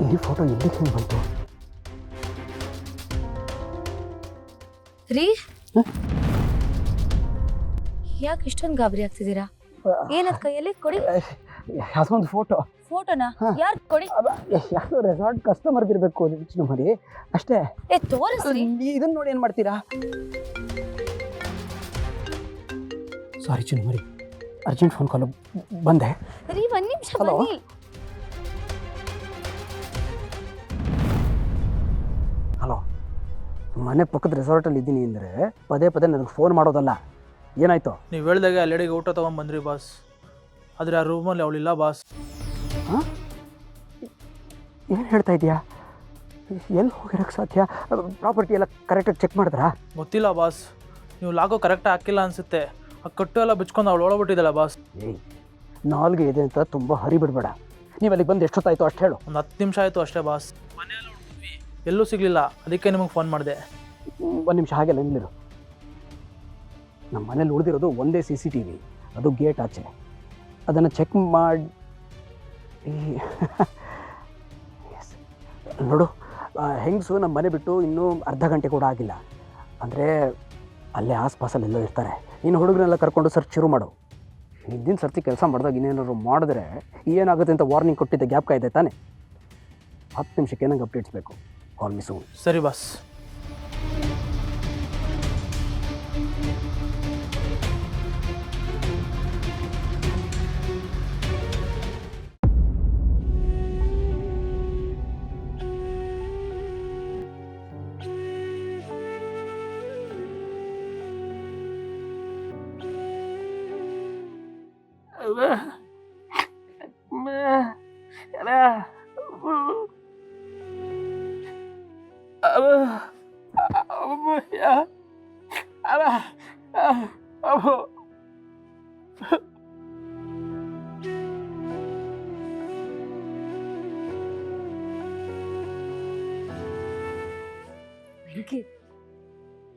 ಈ ಫೋಟೋ ಎಲ್ಲಿಗೆ ಹೆಂಗೆ ಬಂತು? ರೀ ಯಾಕೆ ಇಷ್ಟೊಂದು ಗಾಬರಿ ಆಗ್ತಿದ್ದೀರಾ? ಏನದ್ ಕೈಯಲ್ಲಿ ಕೊಡಿ. ಯಾವುದೋ ಒಂದು ಫೋಟೋನಾ? ಯಾರು ಕೊಡಿ? ಯಾವುದೋ ರೆಸಾರ್ಟ್ ಕಸ್ಟಮರ್ಗೆ ಇರಬೇಕು ಚಿನ್ನಮರಿ, ಅಷ್ಟೇ. ತೋರಿಸ್ರಿ. ಇದನ್ನ ನೋಡಿ ಏನು ಮಾಡ್ತೀರಾ? ಸಾರಿ ಚಿನ್ನಮರಿ, ಅರ್ಜೆಂಟ್ ಫೋನ್ ಕಾಲ್ ಬಂದೆ. ರೀ ಒಂದ್ ನಿಮಿಷ ಬನ್ನಿ. ಹಲೋ, ಮನೆ ಪಕ್ಕದ ರೆಸಾರ್ಟಲ್ಲಿ ಇದ್ದೀನಿ ಅಂದರೆ ಪದೇ ಪದೇ ನನಗೆ ಫೋನ್ ಮಾಡೋದಲ್ಲ. ಏನಾಯ್ತು? ನೀವು ಹೇಳ್ದಾಗೆ ಅಲ್ಲೆಡೆಗೆ ಊಟ ತೊಗೊಂಬಂದ್ರಿ ಬಾಸ್, ಆದರೆ ಆ ರೂಮಲ್ಲಿ ಅವಳಿಲ್ಲ ಬಾಸ್. ಹಾಂ, ಏನು ಹೇಳ್ತಾ ಇದೆಯಾ? ಎಲ್ಲಿ ಹೋಗಿರೋಕ್ಕೆ ಸಾಧ್ಯ? ಪ್ರಾಪರ್ಟಿ ಎಲ್ಲ ಕರೆಕ್ಟಾಗಿ ಚೆಕ್ ಮಾಡಿದ್ರಾ? ಗೊತ್ತಿಲ್ಲ ಬಾಸ್, ನೀವು ಲಾಗೋ ಕರೆಕ್ಟಾಗಿ ಹಾಕಿಲ್ಲ ಅನಿಸುತ್ತೆ. ಆ ಕಟ್ಟು ಎಲ್ಲ ಬಿಚ್ಕೊಂಡು ಅವಳು ಒಳಬಿಟ್ಟಿದ್ದಲ್ಲ ಬಾಸ್. ಏಯ್, ನಾಲ್ಗೆ ಇದೆ ಅಂತ ತುಂಬ ಹರಿ ಬಿಡಬೇಡ. ನೀವು ಅಲ್ಲಿಗೆ ಬಂದು ಎಷ್ಟೊತ್ತಾಯಿತು ಅಷ್ಟು ಹೇಳು. ಒಂದು 10 ನಿಮಿಷ ಆಯಿತು ಅಷ್ಟೇ ಬಾಸ್. ಮನೆಯಲ್ಲಿ ಹುಡುಕ್ವಿ, ಎಲ್ಲೂ ಸಿಗಲಿಲ್ಲ, ಅದಕ್ಕೆ ನಿಮಗೆ ಫೋನ್ ಮಾಡಿದೆ. ಒಂದು ನಿಮಿಷ ಹಾಗೆಲ್ಲ ನಿಲ್ಲಿರು. ನಮ್ಮ ಮನೇಲಿ ಉಳಿದಿರೋದು ಒಂದೇ CCTV, ಅದು ಗೇಟ್ ಆಚೆ. ಅದನ್ನು ಚೆಕ್ ಮಾಡಿ ನೋಡು, ಹೆಂಗಸು ನಮ್ಮ ಮನೆ ಬಿಟ್ಟು ಇನ್ನೂ ಅರ್ಧ ಗಂಟೆ ಕೂಡ ಆಗಿಲ್ಲ. ಅಂದರೆ ಅಲ್ಲೇ ಆಸ್ಪಾಸಲ್ಲೆಲ್ಲೋ ಇರ್ತಾರೆ. ಇನ್ನು ಹುಡುಗರೆಲ್ಲ ಕರ್ಕೊಂಡು ಸರ್ಚ್ ಶುರು ಮಾಡು. ಹಿಂದಿನ ಸರ್ತಿ ಕೆಲಸ ಮಾಡಿದಾಗ ಇನ್ನೇನಾದ್ರು ಮಾಡಿದ್ರೆ ಏನಾಗುತ್ತೆ ಅಂತ ವಾರ್ನಿಂಗ್ ಕೊಟ್ಟಿದ್ದ ಜ್ಞಾಪಕ ಇದೆ ತಾನೆ? 10 ನಿಮಿಷಕ್ಕೆ ನಂಗೆ ಅಪ್ಡೇಟ್ಸ್ ಬೇಕು. ಕಾಲ್ ಮಿ ಸೂನ್. ಸರಿ ಬಾಸ್.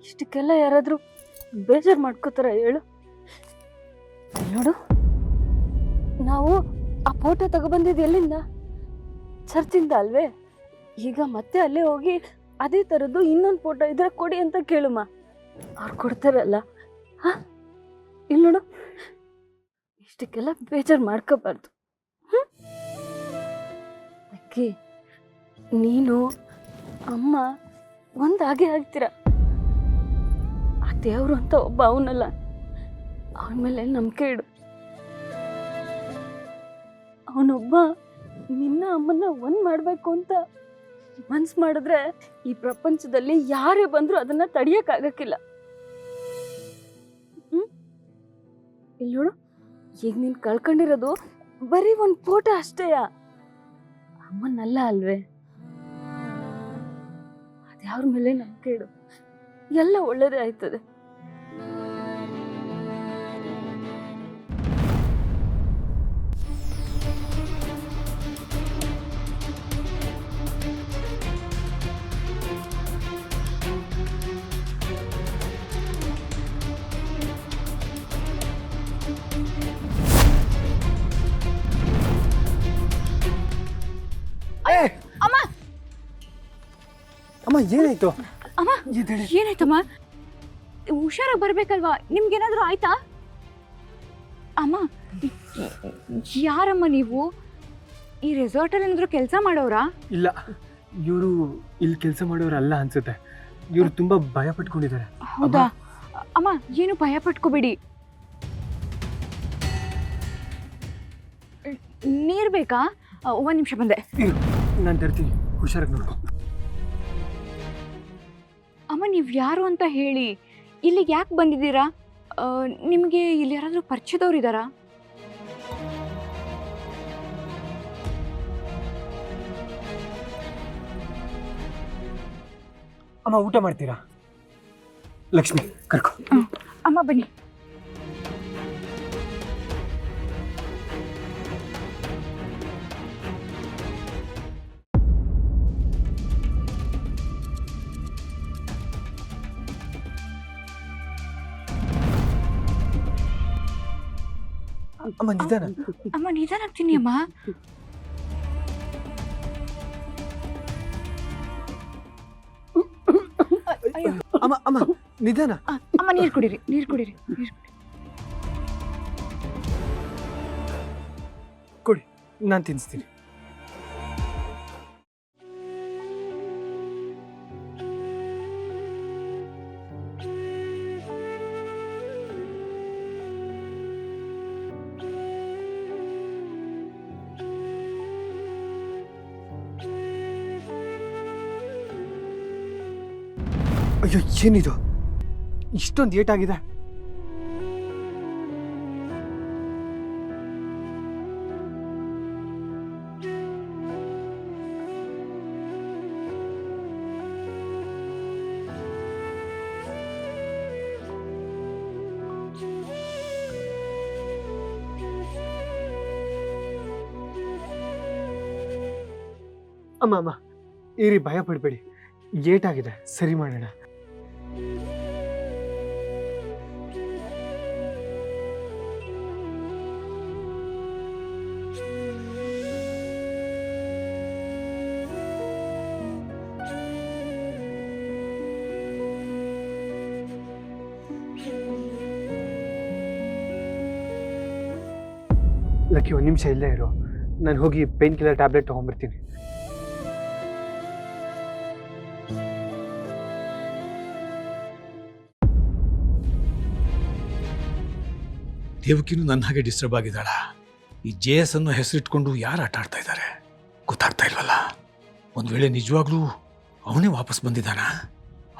ಇಷ್ಟಕ್ಕೆಲ್ಲ ಯಾರಾದರೂ ಬೇಜಾರು ಮಾಡ್ಕೋತಾರ ಹೇಳು? ನೋಡು, ನಾವು ಆ ಫೋಟೋ ತಗೊಬಂದಿದ್ದು ಎಲ್ಲಿಂದ? ಚರ್ಚಿಂದ ಅಲ್ವೇ? ಈಗ ಮತ್ತೆ ಅಲ್ಲೇ ಹೋಗಿ ಅದೇ ಥರದ್ದು ಇನ್ನೊಂದು ಫೋಟೋ ಇದ್ರೆ ಕೊಡಿ ಅಂತ ಕೇಳುಮ್ಮ, ಅವ್ರು ಕೊಡ್ತಾರಲ್ಲ. ಹಾಂ, ಇಲ್ಲಿ ನೋಡು, ಇಷ್ಟಕ್ಕೆಲ್ಲ ಬೇಜಾರು ಮಾಡ್ಕೋಬಾರ್ದು. ಅಕ್ಕಿ, ನೀನು ಅಮ್ಮ ಒಂದಾಗೆ ಆಗ್ತೀರ. ಆ ದೇವರು ಅಂತ ಒಬ್ಬ ಅವನಲ್ಲ, ಅವನ ಮೇಲೆ ನಂಬಿಕೆ ಇಡು. ಅವನೊಬ್ಬ ನಿನ್ನ ಅಮ್ಮನ್ನ ಒಂದ್ ಮಾಡಬೇಕು ಅಂತ ಮನ್ಸು ಮಾಡಿದ್ರೆ ಈ ಪ್ರಪಂಚದಲ್ಲಿ ಯಾರೇ ಬಂದರೂ ಅದನ್ನ ತಡಿಯಕ್ಕಾಗಕ್ಕಿಲ್ಲ. ಇಲ್ಲಿ ನೋಡು, ಈಗ ನೀನು ಕಳ್ಕೊಂಡಿರೋದು ಬರೀ ಒಂದು ಫೋಟೋ ಅಷ್ಟೇಯ, ಅಮ್ಮನಲ್ಲ ಅಲ್ವೇ? ಅದ್ಯಾವ್ರ ಮೇಲೆ ನಂಬಿಕೆ ಇಡು, ಎಲ್ಲ ಒಳ್ಳೇದೇ ಆಯ್ತದೆ. ಅಮ್ಮ, ಅಮ್ಮ ಏನಾಯ್ತು? ಅಮ್ಮ ಏನಾಯ್ತಮ್ಮ? ಹುಷಾರಾಗಿ ಬರ್ಬೇಕಲ್ವಾ? ನಿಮ್ಗೇನಾದ್ರೂ ಆಯ್ತಾ? ಅಮ್ಮ, ಯಾರಮ್ಮ ನೀವು? ಈ ರೆಸಾರ್ಟಲ್ಲಿ ಏನಾದರೂ ಕೆಲಸ ಮಾಡೋರಾ? ಇಲ್ಲ, ಇವರು ಇಲ್ಲಿ ಕೆಲಸ ಮಾಡೋರಲ್ಲ ಅನ್ಸುತ್ತೆ. ಇವರು ತುಂಬಾ ಭಯ ಪಟ್ಕೊಂಡಿದ್ದಾರೆ. ಹೌದಾ? ಅಮ್ಮ, ಏನು ಭಯ ಪಟ್ಕೋಬೇಡಿ. ನೀರು ಬೇಕಾ? 1 ನಿಮಿಷ ಬಂದೆ. ನಾನು ತರ್ತೀನಿ, ಹುಷಾರಾಗಿ ನೋಡ್ಕೊ. ಅಮ್ಮ, ನೀವು ಯಾರು ಅಂತ ಹೇಳಿ. ಇಲ್ಲಿಗೆ ಯಾಕೆ ಬಂದಿದ್ದೀರಾ? ನಿಮಗೆ ಇಲ್ಲಿ ಯಾರಾದರೂ ಪರಿಚಯದವ್ರು ಇದ್ದಾರಾ? ಅಮ್ಮ, ಊಟ ಮಾಡ್ತೀರಾ? ಲಕ್ಷ್ಮಿ ಕರ್ಕೊ. ಅಮ್ಮ ಬನ್ನಿ. ಅಮ್ಮ ನಿಧಾನ. ಅಮ್ಮ ನಿಧಾನ ಆಗ್ತೀನಿ ಅಮ್ಮ. ಅಮ್ಮ ಅಮ್ಮ ನಿಧಾನ. ಅಮ್ಮ ನೀರು ಕುಡೀರಿ, ನೀರು ಕುಡೀರಿ, ನೀರು ಕುಡೀರಿ. ಕೊಡಿ, ನಾನು ತಿನ್ನಿಸ್ತೀನಿ. ಅಯ್ಯೋ, ಏನಿದು ಇಷ್ಟೊಂದು ಏಟಾಗಿದೆ? ಅಮ್ಮ ಅಮ್ಮ ಇರಿ, ಭಯ ಪಡಬೇಡಿ. ಏಟಾಗಿದೆ, ಸರಿ ಮಾಡೋಣ. ಲಕ್ಕಿ, ಒಂದು ನಿಮಿಷ ಇಲ್ಲೇ ಇರು, ನಾನು ಹೋಗಿ ಪೇನ್ ಕಿಲ್ಲರ್ ಟ್ಯಾಬ್ಲೆಟ್ ತೊಗೊಂಡ್ಬರ್ತೀನಿ. ದೇವಕಿನೂ ನನ್ನ ಹಾಗೆ ಡಿಸ್ಟರ್ಬ್ ಆಗಿದ್ದಾಳ. ಈ JS ಅನ್ನೋ ಹೆಸರಿಟ್ಕೊಂಡು ಯಾರು ಆಟ ಆಡ್ತಾ ಇದ್ದಾರೆ ಗೊತ್ತಾಗ್ತಾ ಇಲ್ವಲ್ಲ. ಒಂದು ವೇಳೆ ನಿಜವಾಗ್ಲೂ ಅವನೇ ವಾಪಸ್ ಬಂದಿದ್ದಾನ?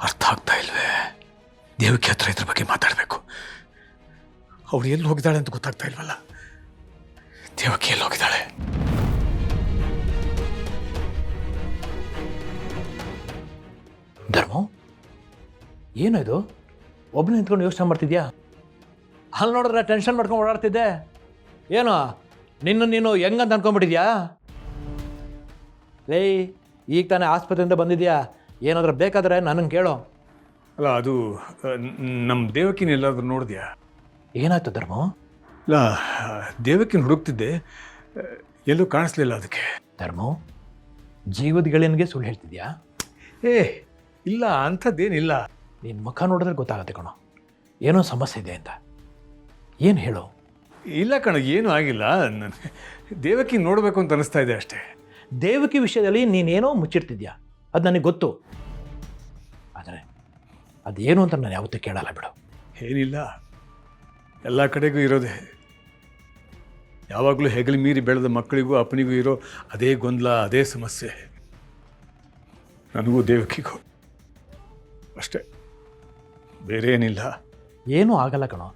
ಅರ್ಥ ಆಗ್ತಾ ಇಲ್ವೇ. ದೇವಕಿ ಹತ್ರ ಇದ್ರ ಬಗ್ಗೆ ಮಾತಾಡಬೇಕು. ಅವ್ರು ಎಲ್ಲಿ ಹೋಗಿದ್ದಾಳೆ ಅಂತ ಗೊತ್ತಾಗ್ತಾ ಇಲ್ವಲ್ಲ. ದೇವಕಿ ಎಲ್ಲಿ ಹೋಗಿದ್ದಾಳೆ? ಧರ್ಮ, ಏನು ಇದು? ಒಬ್ಬನೇ ನಿಂತ್ಕೊಂಡು ಯೋಚನೆ ಮಾಡ್ತಿದ್ಯಾ? ಅಲ್ಲಿ ನೋಡಿದ್ರೆ ಟೆನ್ಷನ್ ಮಾಡ್ಕೊಂಡು ಓಡಾಡ್ತಿದ್ದೆ. ಏನು ನೀನು ಹೆಂಗಂತ ಅನ್ಕೊಂಡ್ಬಿಟ್ಟಿದ್ಯಾ? ಲೇ, ಈಗ ತಾನೇ ಆಸ್ಪತ್ರೆಯಿಂದ ಬಂದಿದ್ಯಾ, ಏನಾದರೂ ಬೇಕಾದರೆ ನನ್ನನ್ನು ಕೇಳೋ. ಅಲ್ಲ, ಅದು ನಮ್ಮ ದೇವಕಿನ ಎಲ್ಲಾದ್ರೂ ನೋಡಿದ್ಯಾ? ಏನಾಯ್ತು ಧರ್ಮ? ಇಲ್ಲ, ದೇವಕಿನ ಹುಡುಕ್ತಿದ್ದೆ, ಎಲ್ಲೂ ಕಾಣಿಸ್ಲಿಲ್ಲ. ಅದಕ್ಕೆ ಧರ್ಮ, ಜೀವದ ಗೆಳೆಯನಿಗೆ ಸುಳ್ಳು ಹೇಳ್ತಿದ್ಯಾ? ಇಲ್ಲ, ಅಂಥದ್ದೇನಿಲ್ಲ. ನಿನ್ನ ಮುಖ ನೋಡಿದ್ರೆ ಗೊತ್ತಾಗತ್ತೆ ಕಣೋ, ಏನೋ ಸಮಸ್ಯೆ ಇದೆ ಅಂತ. ಏನು ಹೇಳು? ಇಲ್ಲ ಕಣ, ಏನೂ ಆಗಿಲ್ಲ. ದೇವಕಿ ನೋಡಬೇಕು ಅಂತ ಅನಿಸ್ತಾ ಇದೆ ಅಷ್ಟೇ. ದೇವಕಿ ವಿಷಯದಲ್ಲಿ ನೀನೇನೋ ಮುಚ್ಚಿಡ್ತಿದ್ಯಾ, ಅದು ನನಗೆ ಗೊತ್ತು. ಆದರೆ ಅದೇನು ಅಂತ ನಾನು ಯಾವತ್ತೂ ಕೇಳಲ್ಲ ಬಿಡು. ಏನಿಲ್ಲ, ಎಲ್ಲ ಕಡೆಗೂ ಇರೋದೆ. ಯಾವಾಗಲೂ ಹೆಗಲು ಮೀರಿ ಬೆಳೆದ ಮಕ್ಕಳಿಗೂ ಅಪ್ಪನಿಗೂ ಇರೋ ಅದೇ ಗೊಂದಲ, ಅದೇ ಸಮಸ್ಯೆ. ನನಗೂ ದೇವಕಿಗೂ ಅಷ್ಟೇ, ಬೇರೆ ಏನಿಲ್ಲ. ಏನೂ ಆಗಲ್ಲ ಕಣೋ.